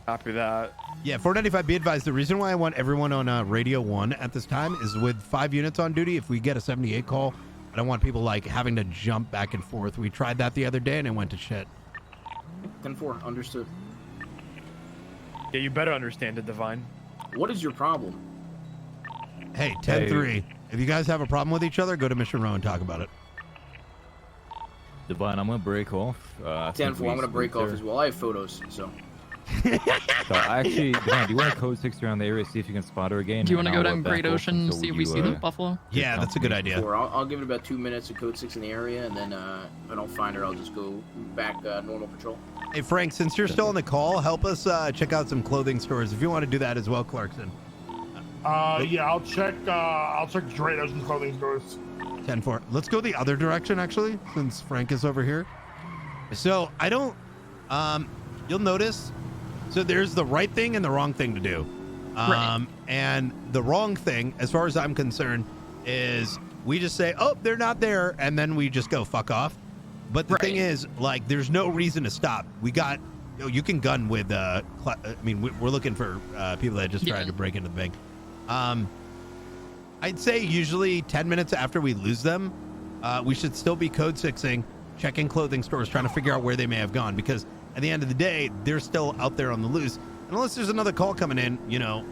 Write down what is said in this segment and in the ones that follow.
Copy that. Yeah, 495, be advised, the reason why I want everyone on Radio 1 at this time is with 5 units on duty, if we get a 78 call, I don't want people, like, having to jump back and forth. We tried that the other day, and it went to shit. 10-4, understood. Yeah, you better understand it, Divine. What is your problem? Hey, 10-3. If you guys have a problem with each other, go to Mission Row and talk about it. Divine, I'm going to break off. 10-4, I'm going to break off as well. I have photos, so... So actually, Divine, do you want to code 6 around the area, see if you can spot her again? Do you want to go down Great Ocean and see if we see the buffalo? Yeah, that's a good idea. I'll give it about 2 minutes to code 6 in the area, and then if I don't find her, I'll just go back normal patrol. Hey, Frank, since you're still on the call, help us check out some clothing stores if you want to do that as well, Clarkson. Yeah, I'll check Great Ocean clothing stores. 10-4. Let's go the other direction, actually, since Frank is over here. So I don't, you'll notice, so there's the right thing and the wrong thing to do. Right. And the wrong thing, as far as I'm concerned, is we just say, oh, they're not there, and then we just go fuck off. But the thing is, like, there's no reason to stop. We got, you can gun with, I mean, we're looking for people that just tried to break into the bank. I'd say usually 10 minutes after we lose them, we should still be code 6ing, checking clothing stores, trying to figure out where they may have gone, because at the end of the day, they're still out there on the loose. And unless there's another call coming in, you know,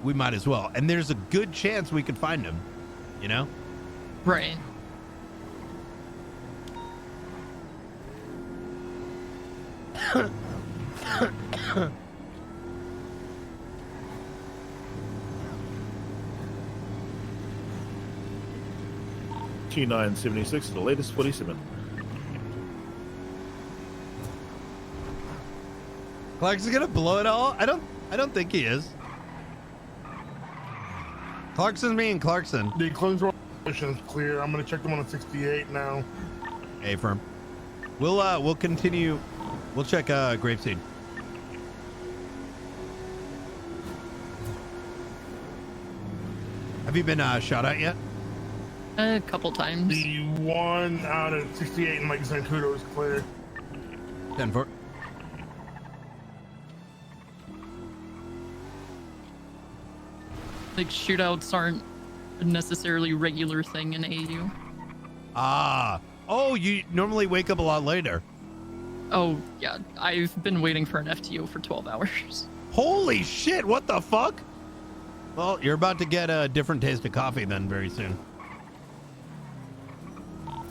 we might as well. And there's a good chance we could find them, you know? Right. T976 is the latest policeman. Clark's gonna blow it all? I don't think he is. Clarkson's me and Clarkson. The clothing store is clear. I'm gonna check them on a 68 now. Hey, firm. We'll continue. We'll check Grapeseed. Have you been shot at yet? A couple times. The one out of 68 in Mike Zancudo is clear. 10-4. Like, shootouts aren't a necessarily regular thing in AU. Ah. Oh, you normally wake up a lot later. Oh, yeah. I've been waiting for an FTO for 12 hours. Holy shit, what the fuck? Well, you're about to get a different taste of coffee then very soon.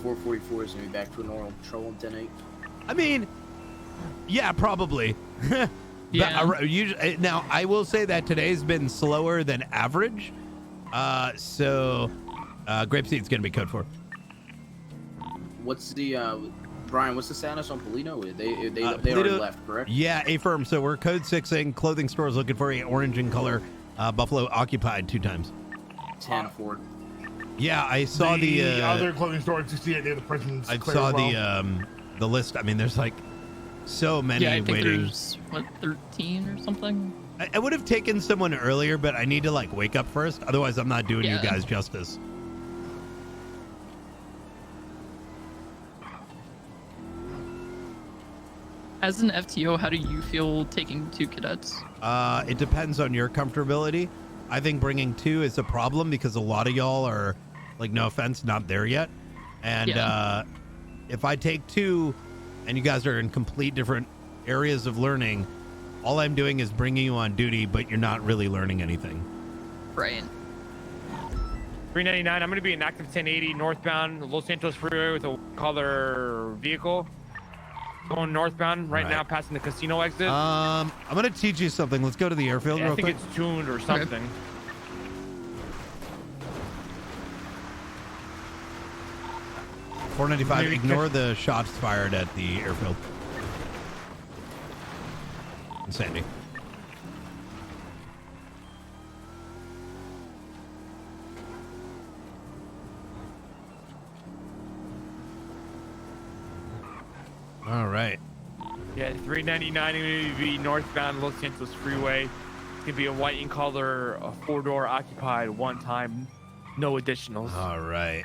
444 is going to be back to a normal patrol in 10-8. I mean, yeah, probably. Yeah. Usually, now, I will say that today's been slower than average. So Grapeseed's going to be code 4. What's the, Brian, what's the status on Polito? They already left, correct? Yeah, A-firm. So we're code 6ing. Clothing stores looking for a orange in color. Buffalo occupied 2 times. 10-4. Yeah, I saw the other clothing store at 68 near the prisons. I saw the list. I mean, there's like so many yeah, I think waiting. there's, what, 13 or something? I would have taken someone earlier, but I need to like wake up first. Otherwise, I'm not doing you guys justice. As an FTO, how do you feel taking 2 cadets? It depends on your comfortability. I think bringing 2 is a problem because a lot of y'all are, like, no offense, not there yet. And if I take 2 and you guys are in complete different areas of learning, all I'm doing is bringing you on duty, but you're not really learning anything. Right. 399, I'm going to be in active 1080 northbound Los Santos Freeway with a color vehicle. Going northbound right now, passing the casino exit. I'm going to teach you something. Let's go to the airfield real quick. I think it's tuned or something. Okay. 495, ignore the shots fired at the airfield. Sandy. All right. Yeah, 399 going to be northbound Los Santos Freeway. It's going to be a white in color, a 4-door occupied, 1 time, no additionals. All right.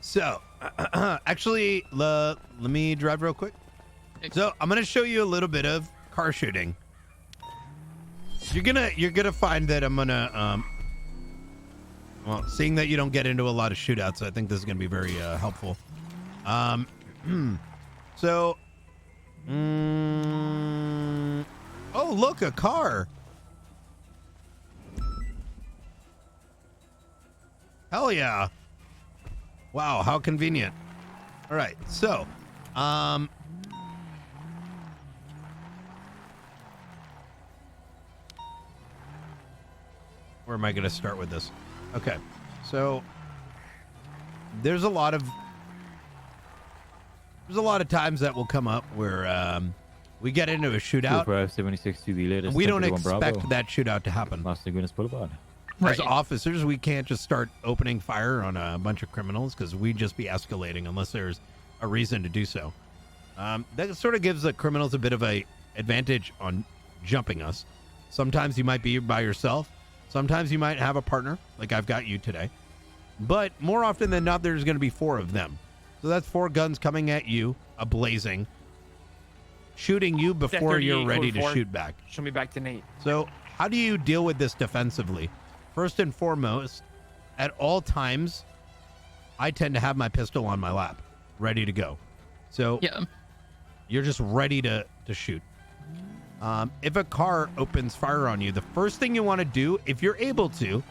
So, actually, let me drive real quick. So I'm gonna show you a little bit of car shooting. You're gonna find that I'm gonna well, seeing that you don't get into a lot of shootouts, I think this is gonna be very helpful. So, oh look, a car. Hell yeah! Wow, how convenient. All right, so, where am I going to start with this? Okay, so there's a lot of times that will come up where we get into a shootout. 2576 to the latest. And we don't 1031 expect Bravo. that shootout to happen. Las Lagunas Boulevard. As officers, we can't just start opening fire on a bunch of criminals because we'd just be escalating unless there's a reason to do so. That sort of gives the criminals a bit of a advantage on jumping us. Sometimes you might be by yourself. Sometimes you might have a partner, like I've got you today. But more often than not, there's going to be 4 of them. So that's 4 guns coming at you, ablazing, shooting you before you're ready to shoot back. Show me back to Nate. So how do you deal with this defensively? First and foremost, at all times, I tend to have my pistol on my lap, ready to go. So you're just ready to shoot. If a car opens fire on you, the first thing you want to do, if you're able to,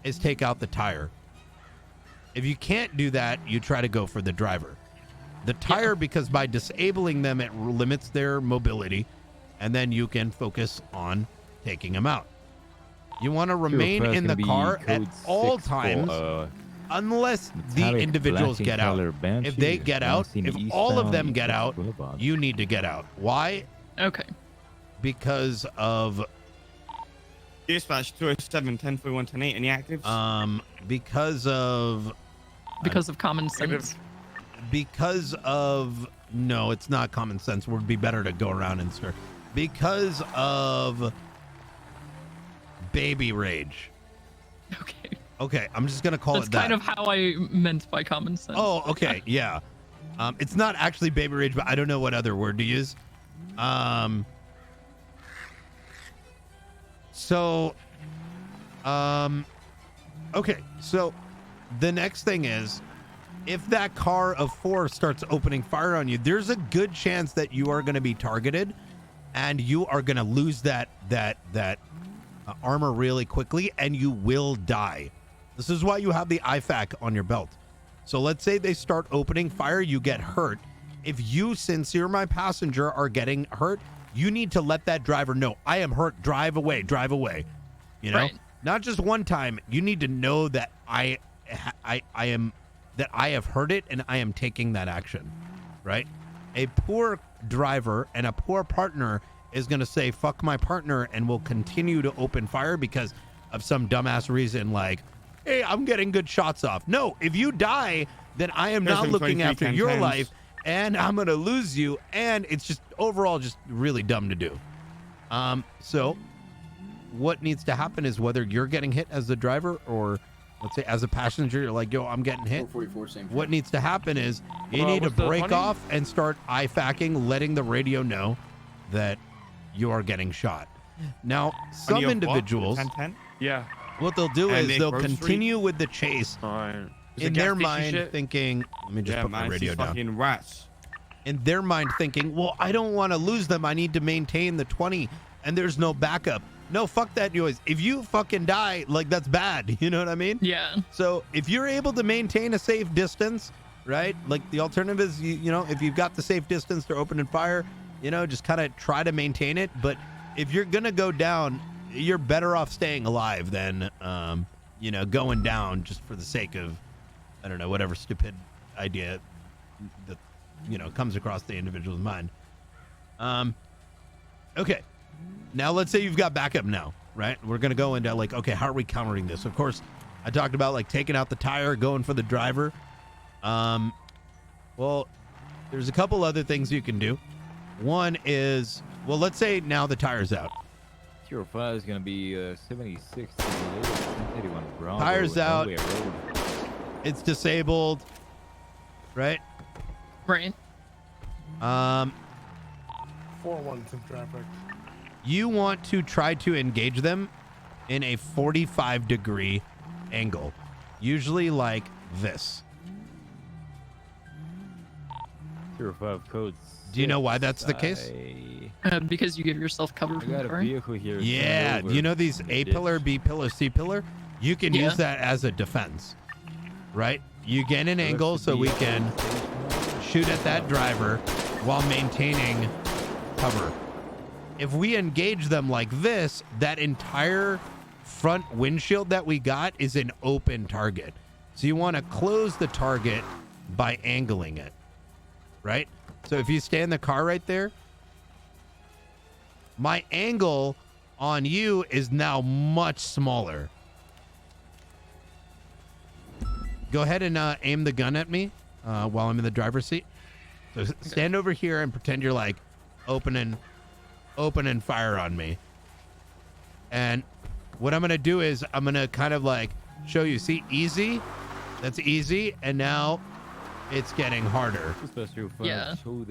is take out the tire. If you can't do that, you try to go for the driver. The tire, because by disabling them, it limits their mobility, and then you can focus on taking them out. You want to remain in the car at all times, unless the individuals get out. If they get out, if all of them get out, you need to get out. Why? Okay. Because of Dispatch 207 1041 10:8. Any actives? because of common sense. Because of no, it's not common sense. Would be better to go around and start. Because of baby rage. Okay, I'm just gonna call That's it that. kind of how I meant by common sense. Oh, okay, yeah. It's not actually baby rage, but I don't know what other word to use. Okay, so the next thing is, if that car of 4 starts opening fire on you, there's a good chance that you are going to be targeted, and you are going to lose that armor really quickly, and you will die. This is why you have the IFAK on your belt. So let's say they start opening fire, you get hurt. If you, since you're my passenger, are getting hurt, you need to let that driver know, I am hurt, drive away. You know, not just one time. You need to know that I have heard it and I am taking that action, right? A poor driver and a poor partner is going to say, fuck my partner, and will continue to open fire because of some dumbass reason like, hey, I'm getting good shots off. No, if you die, then I am not looking after your life, and I'm going to lose you, and it's just overall just really dumb to do. So what needs to happen is whether you're getting hit as the driver or let's say as a passenger, you're like, yo, I'm getting hit. 444, same what needs to happen is you need to break off and start IFAKing, letting the radio know that you are getting shot. Now, some individuals, what they'll do is they'll continue with the chase in their mind thinking, let me just put my radio down. Rats. In their mind thinking, well, I don't want to lose them. I need to maintain the 20 and there's no backup. No, fuck that noise. If you fucking die, like, that's bad. You know what I mean? Yeah. So if you're able to maintain a safe distance, right? Like the alternative is, you know, if you've got the safe distance to open and fire, you know, just kind of try to maintain it. But if you're going to go down, you're better off staying alive than, you know, going down just for the sake of, I don't know, whatever stupid idea that, you know, comes across the individual's mind. Okay. Now, let's say you've got backup now, right? We're going to go into like, okay, how are we countering this? Of course, I talked about like taking out the tire, going for the driver. Well, there's a couple other things you can do. One is, well, let's say now the tire's out. 05 is going to be 76 to the latest 1081 Bravo. Tire's out. It's disabled, right? Right. 4-1 to traffic. You want to try to engage them in a 45-degree angle, usually like this. 05 codes. Do you know why that's the case? Because you give yourself cover I from got the a car. vehicle here. Yeah, you know these A pillar, B pillar, C pillar? You can use that as a defense, right? You get an angle so we can shoot at that driver while maintaining cover. If we engage them like this, that entire front windshield that we got is an open target. So you want to close the target by angling it, right? So if you stay in the car right there, my angle on you is now much smaller. Go ahead and aim the gun at me while I'm in the driver's seat. So stand over here and pretend you're like open and fire on me. And what I'm going to do is I'm going to kind of like show you. See, easy. That's easy. And now it's getting harder. Yeah. So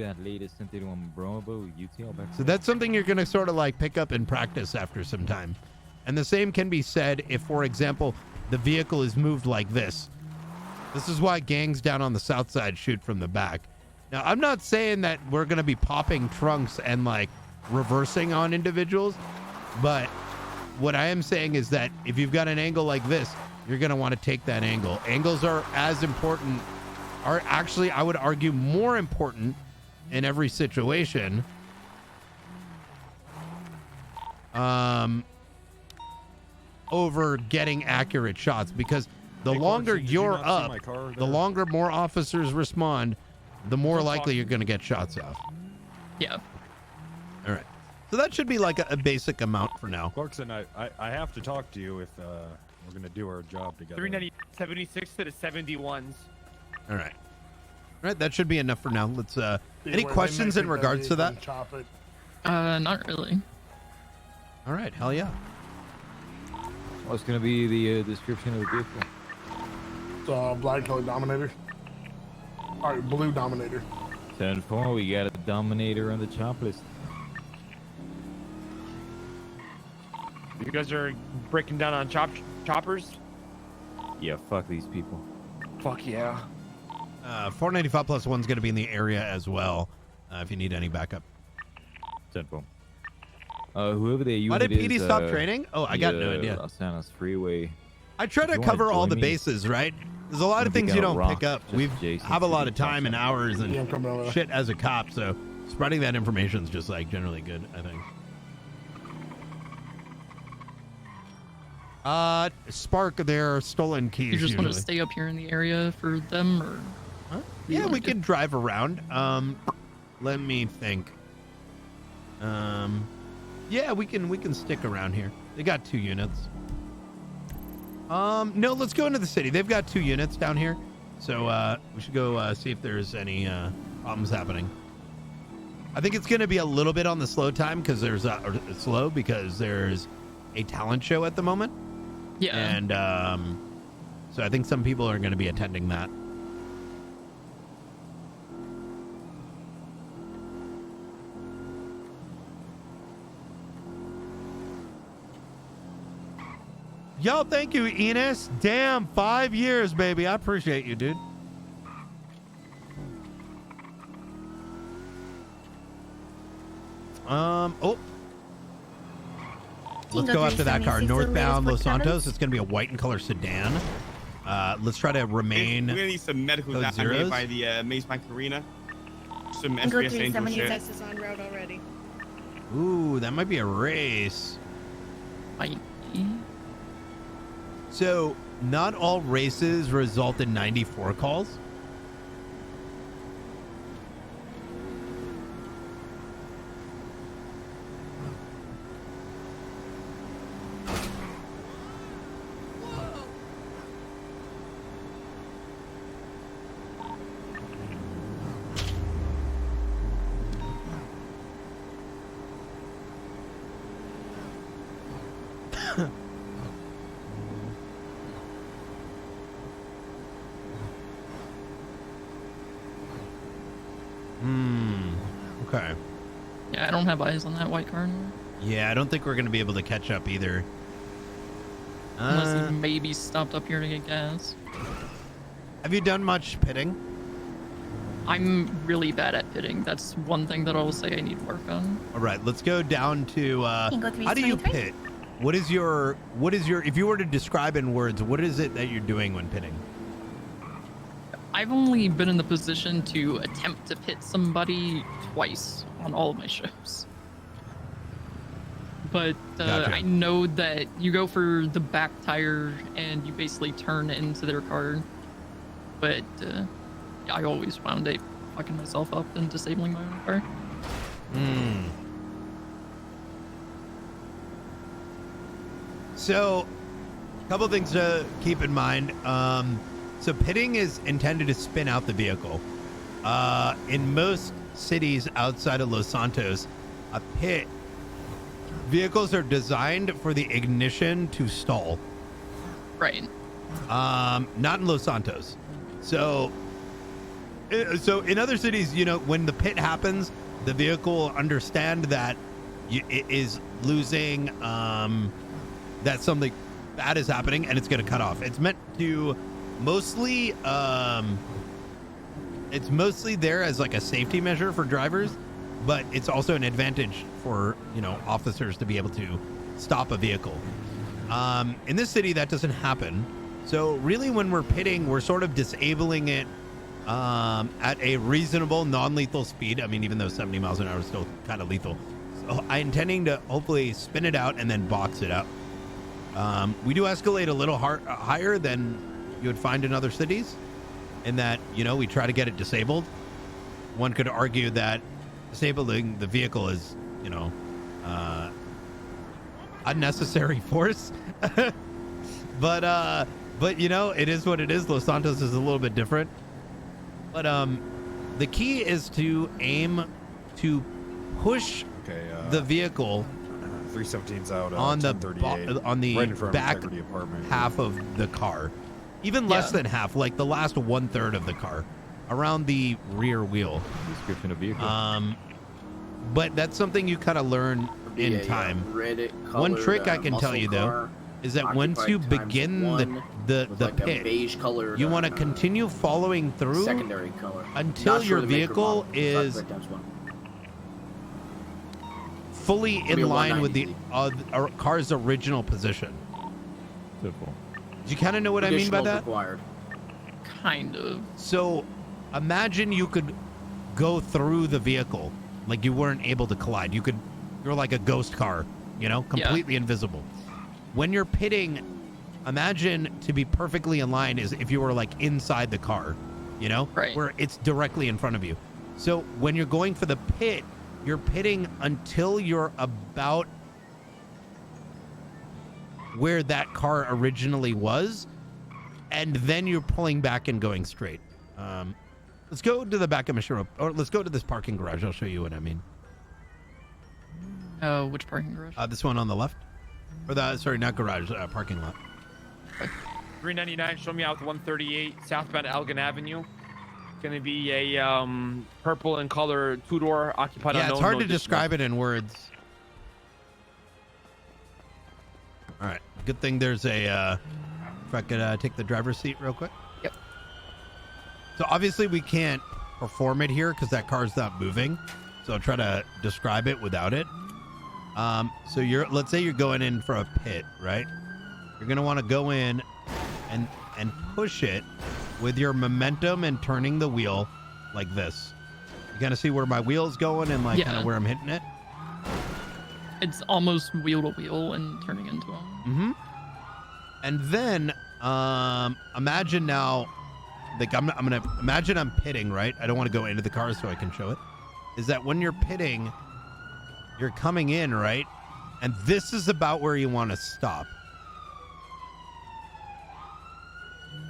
that's something you're going to sort of like pick up in practice after some time. And the same can be said if, for example, the vehicle is moved like this. This is why gangs down on the south side shoot from the back. Now, I'm not saying that we're going to be popping trunks and like reversing on individuals, but what I am saying is that if you've got an angle like this, you're going to want to take that angle. Angles are as important, are actually, I would argue, more important in every situation. Over getting accurate shots, because the longer you're up, the longer more officers respond, the more likely you're going to get shots off. Yeah. All right. So that should be like a basic amount for now. Clarkson, I have to talk to you if we're going to do our job together. 376 to the 71s. All right. All right, that should be enough for now. Let's any questions in regards to that? Not really. All right, hell yeah. What's going to be the description of the vehicle? It's black color Dominator. All right, blue Dominator. 10-4, we got a Dominator on the chop list. You guys are breaking down on choppers? Yeah, fuck these people. Fuck yeah. 495 plus one's going to be in the area as well, if you need any backup. 10-4. Whoever they use. Why did PD stop training? Oh, I got no idea. Los Angeles Freeway. I try to cover all the bases, right? There's a lot of things you don't pick up. We have a lot of time and hours and shit as a cop, so spreading that information is just like generally good, I think. Spark their stolen keys. You just usually want to stay up here in the area for them, or? Huh? Yeah, we can drive around. Let me think. Yeah, we can stick around here. They got 2 units. No, let's go into the city. They've got 2 units down here, so we should go see if there's any problems happening. I think it's going to be a little bit on the slow time because there's there's a talent show at the moment. Yeah. And so I think some people are going to be attending that. Yo, thank you, Enos. Damn, 5 years, baby. I appreciate you, dude. Oh. Let's go after that car. Northbound Los Santos. It's going to be a white and color sedan. Let's try to remain. We're going to need some medicals down here by the Maze Bank Arena. Some SBS Angel shit. Is on road already. Ooh, that might be a race. So, not all races result in 94 calls. Okay. Yeah, I don't have eyes on that white car anymore. Yeah, I don't think we're gonna be able to catch up either. Unless he maybe stopped up here to get gas. Have you done much pitting? I'm really bad at pitting. That's one thing that I will say I need work on. All right, let's go down to Can go how do you 323? pit? What is your if you were to describe in words, what is it that you're doing when pitting? I've only been in the position to attempt to pit somebody twice on all of my shows. But Gotcha. I know that you go for the back tire and you basically turn into their car. But I always wound up fucking myself up and disabling my own car. So, a couple things to keep in mind. So pitting is intended to spin out the vehicle. In most cities outside of Los Santos, a pit, vehicles are designed for the ignition to stall. Right. Not in Los Santos. So in other cities, you know, when the pit happens, the vehicle will understand that it is losing, that something bad is happening, and it's going to cut off. It's meant to mostly there as like a safety measure for drivers, but it's also an advantage for, you know, officers to be able to stop a vehicle. In this city, that doesn't happen. So really, when we're pitting, we're sort of disabling it at a reasonable, non-lethal speed. I mean, even though 70 miles an hour is still kind of lethal. So I'm intending to hopefully spin it out and then box it up. We do escalate a little higher than you would find in other cities, in that, you know, we try to get it disabled. One could argue that disabling the vehicle is, you know, unnecessary force. But you know, it is what it is. Los Santos is a little bit different. But the key is to aim to push the vehicle 317's out on the right in front back of Integrity Apartment. half of the car, even less than half, like the last 1/3 of the car, around the rear wheel. Description of vehicle. But that's something you kind of learn in time. One trick I can tell you though is that once you begin the pit, you want to continue following through Secondary color. until Not sure your the maker vehicle model. is fully Be a in line with the 190Z. car's original position. Simple. Do you kind of know what I mean by Additionals that? Required. Kind of. So imagine you could go through the vehicle like you weren't able to collide. You're like a ghost car, you know, completely invisible. When you're pitting, imagine to be perfectly in line is if you were like inside the car, you know, Right. where it's directly in front of you. So when you're going for the pit, you're pitting until you're about where that car originally was, and then you're pulling back and going straight. Let's go to the back of Mashiro, or let's go to this parking garage. I'll show you what I mean. Which parking garage? This one on the left, or not garage, parking lot. 399, show me out to 138 southbound Elgin Avenue. Going to be a purple in color, two-door occupied. Yeah, it's hard to describe it in words. All right, good thing there's a. If I could take the driver's seat real quick. Yep. So obviously we can't perform it here because that car's not moving. So I'll try to describe it without it. So let's say you're going in for a pit, right? You're gonna want to go in and push it with your momentum and turning the wheel like this. You kind of see where my wheel's going and like kind of where I'm hitting it. It's almost wheel to wheel and turning into them. Mm-hmm. And then imagine now, like I'm gonna imagine I'm pitting, right? I don't want to go into the car so I can show it. Is that when you're pitting, you're coming in, right? And this is about where you want to stop.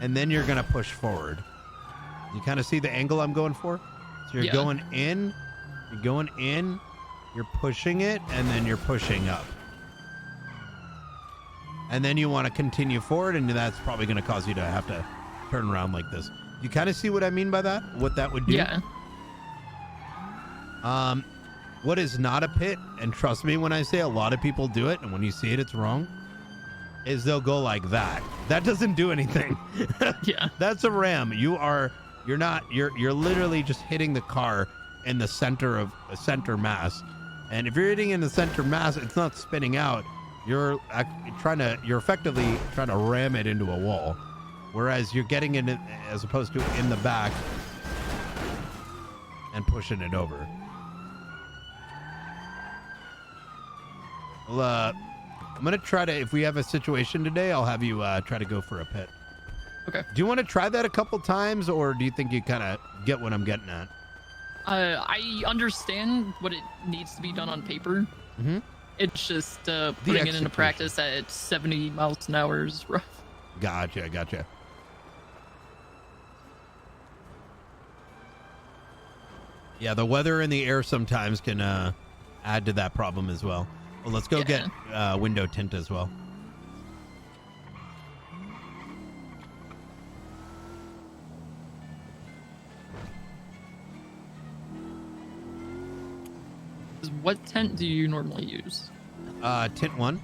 And then you're gonna push forward. You kind of see the angle I'm going for? So you're going in, you're pushing it, and then you're pushing up. And then you want to continue forward, and that's probably going to cause you to have to turn around like this. You kind of see what I mean by that? What that would do? Yeah. What is not a pit, and trust me when I say a lot of people do it, and when you see it, it's wrong, is they'll go like that. That doesn't do anything. Yeah. That's a ram. You're literally just hitting the car in the center of a center mass. And if you're hitting in the center mass, it's not spinning out. You're effectively trying to ram it into a wall. Whereas you're getting in it as opposed to in the back and pushing it over. Well, I'm going to try to, if we have a situation today, I'll have you try to go for a pit. Okay. Do you want to try that a couple times, or do you think you kind of get what I'm getting at? I understand what it needs to be done on paper. Mm-hmm. It's just putting it into practice at 70 miles an hour is rough. Gotcha. Yeah, the weather and the air sometimes can add to that problem as well. Well, let's go get window tint as well. What tent do you normally use? Tint 1.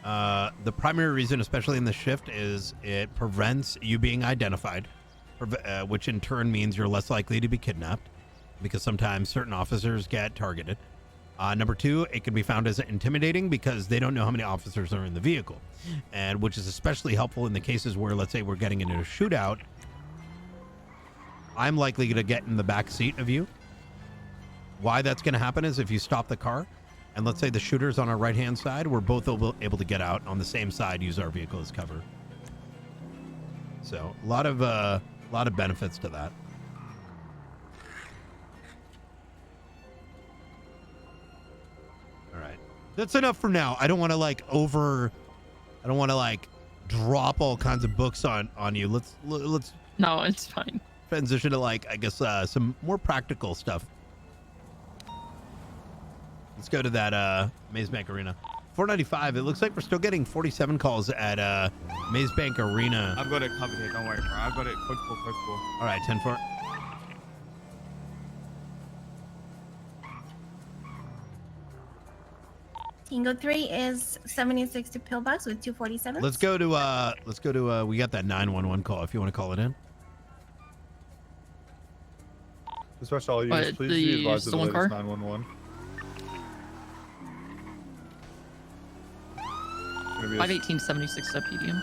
The primary reason, especially in the shift, is it prevents you being identified, which in turn means you're less likely to be kidnapped, because sometimes certain officers get targeted. Number 2, it can be found as intimidating because they don't know how many officers are in the vehicle, and which is especially helpful in the cases where, let's say, we're getting into a shootout. I'm likely to get in the back seat of you. Why that's going to happen is if you stop the car, and let's say the shooter's on our right-hand side, we're both able to get out on the same side, use our vehicle as cover. So a lot of benefits to that. All right, that's enough for now. I don't want to drop all kinds of books on you. Let's No, it's fine. transition to I guess some more practical stuff. Let's go to that Maze Bank Arena. 495. It looks like we're still getting 47 calls at Maze Bank Arena. I've got it covered here. Don't worry, bro. I've got it. Code 4. All right, 10-4. Tango 3 is 7060 pillbox with 247. Let's go to we got that 911 call if you want to call it in. Dispatch all units, please be advised of the latest 911. 51876 at PDM.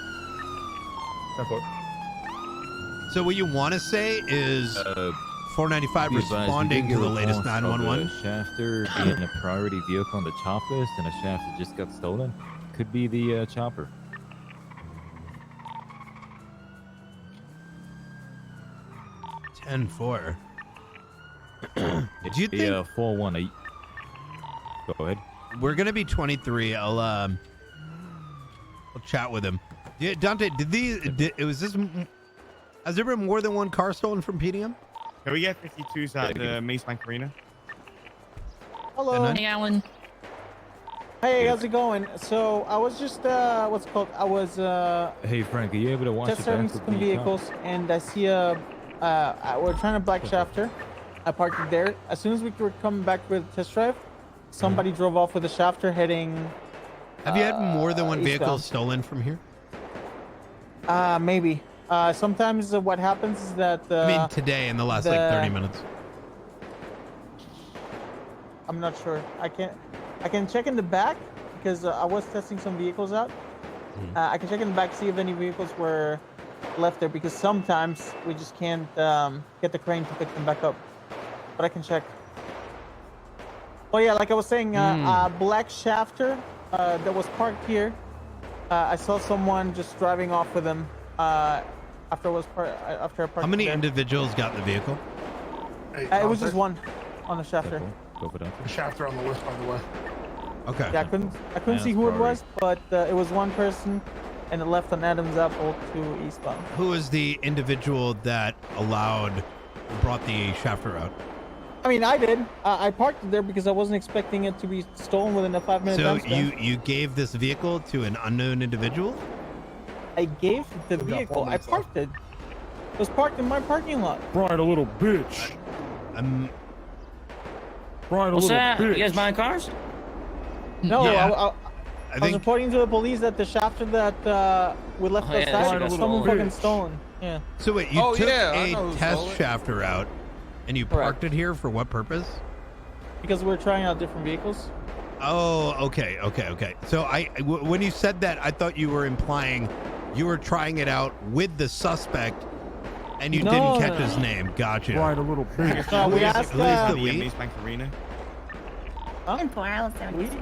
10-4. So what you want to say is 495 responding to the latest 911. Shafter being a priority vehicle on the chop list, and a shaft that just got stolen. Could be the chopper. 10-4. Do you think 4-1? Go ahead. We're gonna be 23. I'll chat with him. Yeah, Dante, has there been more than one car stolen from PDM? Can we get 52s at the Maze Bank Arena? Hello. Hey, Alan. Hey, how's it going? So I was just what's it called? I was Hey Frank, are you able to watch test driving some vehicles, and I see we're trying to black shafter. I parked it there. As soon as we were coming back with test drive, somebody drove off with a shafter heading. Have you had more than one vehicle eastbound. stolen from here? Maybe. Sometimes what happens is that I mean, today in the last 30 minutes. I'm not sure. I can check in the back because I was testing some vehicles out. I can check in the back, see if any vehicles were left there, because sometimes we just can't get the crane to pick them back up. But I can check. Oh yeah, like I was saying, black shafter that was parked here. I saw someone just driving off with him after I parked. How many there. individuals got in the vehicle? Hey, It was just one on the shafter. Go for that. The shafter on the list, by the way. Okay. Yeah, I couldn't see who it was, but it was one person, and it left on Adams Apple to eastbound. Who is the individual that brought the shafter out? I mean, I did. I parked it there because I wasn't expecting it to be stolen within a 5-minute So time span. you gave this vehicle to an unknown individual? I gave the vehicle. I parked it. It was parked in my parking lot. Right, a little bitch. What's that? You guys buying cars? No, Yeah. I was reporting to the police that the shafter that we left outside was someone fucking stolen. Yeah. So wait, you took I know a who test stole it. shafter out, and you parked it here for what purpose? Because we're trying out different vehicles. Oh, okay. So when you said that, I thought you were implying you were trying it out with the suspect, and you didn't catch his name. Gotcha. Right, a little bit. So we asked who is the we? Maze Bank Arena. In 4 hours, 76.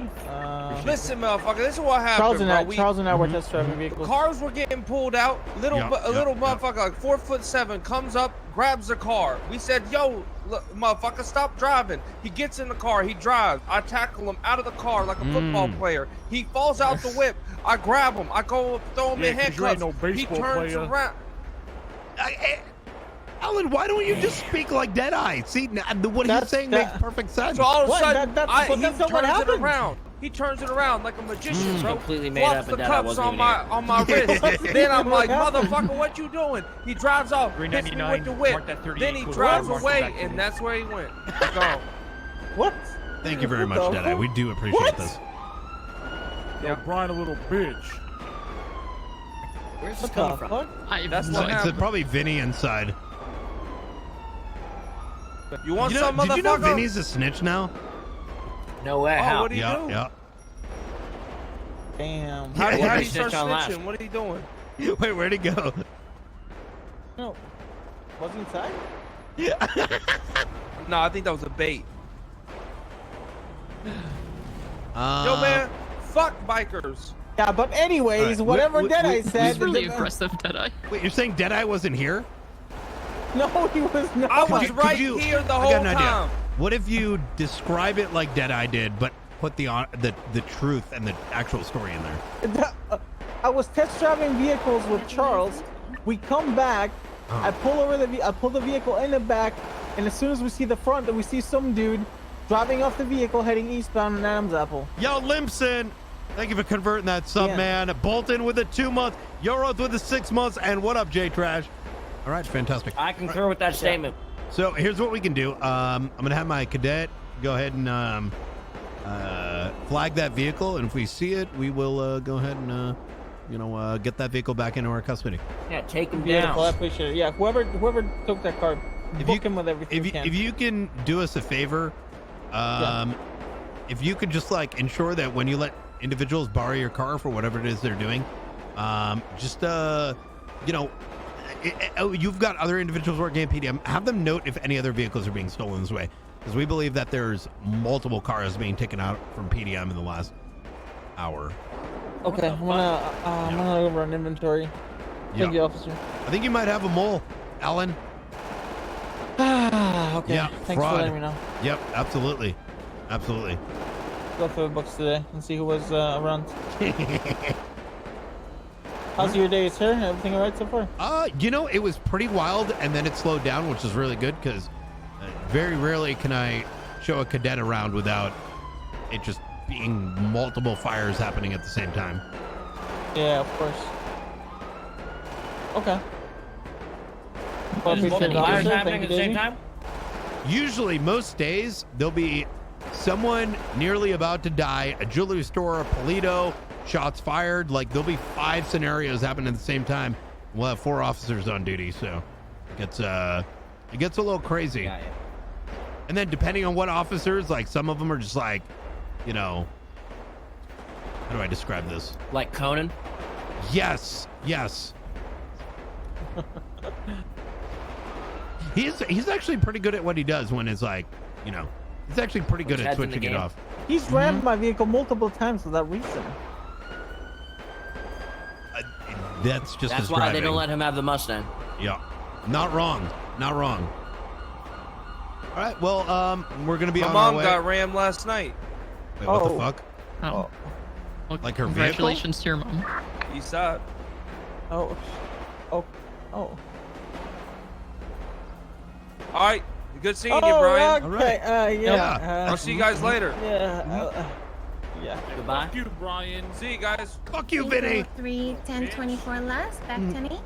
Listen, motherfucker, this is what happened, Charles and I were test driving vehicles. Cars were getting pulled out. Little motherfucker, like 4'7", comes up, grabs the car. We said, "Yo, look, motherfucker, stop driving." He gets in the car. He drives. I tackle him out of the car like a football player. He falls out the whip. I grab him. I go throw him in handcuffs. He turns around. Alan, why don't you just speak like Deadeye? See, what he's saying makes perfect sense. So all of a sudden, he that's not what turns it happened. around. He turns it around like a magician, bro. Completely made Flops up, the and that I cuffs wasn't on even my on my wrist. Then I'm like, motherfucker, what you doing? He drives off, hits me with the whip. Then he drives away, and that's where he went. Gone. What? Thank you very much, Deadeye. We do appreciate this. Yo, Brian, a little bitch. Where's this coming from? That's what It's happened. probably Vinny inside. You want You know, some did motherfucker? you know Vinny's a snitch now? No way. Oh, How? what do you do? Yeah. Damn. How did Yeah, he start snitch on last. snitching? What are you doing? Wait, where'd he go? No. Was he inside? No, I think that was a bait. Yo, Uh, man, fuck bikers. Yeah, but anyways, Alright, whatever wait, Deadeye wait, said. He's really aggressive, Deadeye. Wait, you're saying Deadeye wasn't here? No, he was not. I was Could right you- here the I whole got an idea. time. What if you describe it like Deadeye did, but put the truth and the actual story in there? I was test driving vehicles with Charles. We come back. I pull over I pull the vehicle in the back, and as soon as we see the front, we see some dude driving off the vehicle heading eastbound in Adam's Apple. Yo, Limpson, thank you for converting that sub, man. Bolton with the 2 months, Yoroth with the 6 months, and what up, J Trash? All right, fantastic. I concur with that statement. So here's what we can do. I'm gonna have my cadet go ahead and flag that vehicle, and if we see it, we will go ahead and get that vehicle back into our custody. Yeah, take him Beautiful, I down. appreciate it. Yeah, whoever took that car, book him with everything. If you can do us a favor, if you could just like ensure that when you let individuals borrow your car for whatever it is they're doing, you've got other individuals working at PDM, have them note if any other vehicles are being stolen this way, because we believe that there's multiple cars being taken out from PDM in the last hour. Okay, I'm gonna run inventory. Thank you, officer. I think you might have a mole, Alan. Okay. Yeah, Thanks fraud. for letting me know. Yep, absolutely. Go through the books today and see who was around. How's your day, sir? Everything all right so far? It was pretty wild, and then it slowed down, which is really good, because very rarely can I show a cadet around without it just being multiple fires happening at the same time. Yeah, of course. Okay. There's multiple fires happening at the same time? Usually, most days, there'll be someone nearly about to die, a jewelry store, a Polito, shots fired. Like, there'll be 5 scenarios happening at the same time. We'll have 4 officers on duty, so it gets a little crazy. Yeah. And then depending on what officers, like some of them are just like, how do I describe this? Like Conan? Yes. He's actually pretty good at what he does when it's like, he's actually pretty good at switching it off. He's rammed my vehicle multiple times for that reason. That's just That's his why driving. they don't let him have the Mustang. Yeah, not wrong. All right, well, we're gonna be My on our mom way. got rammed last night. Wait, what the fuck? Oh. Well, Like her congratulations to your mom. East side. Oh. All right. Good seeing you, Brian. Okay. I'll see you guys later. Yeah. Goodbye. Fuck you, Brian. See you guys. Fuck you, Vinny. 3, 10, 24 last. Back 10, 8.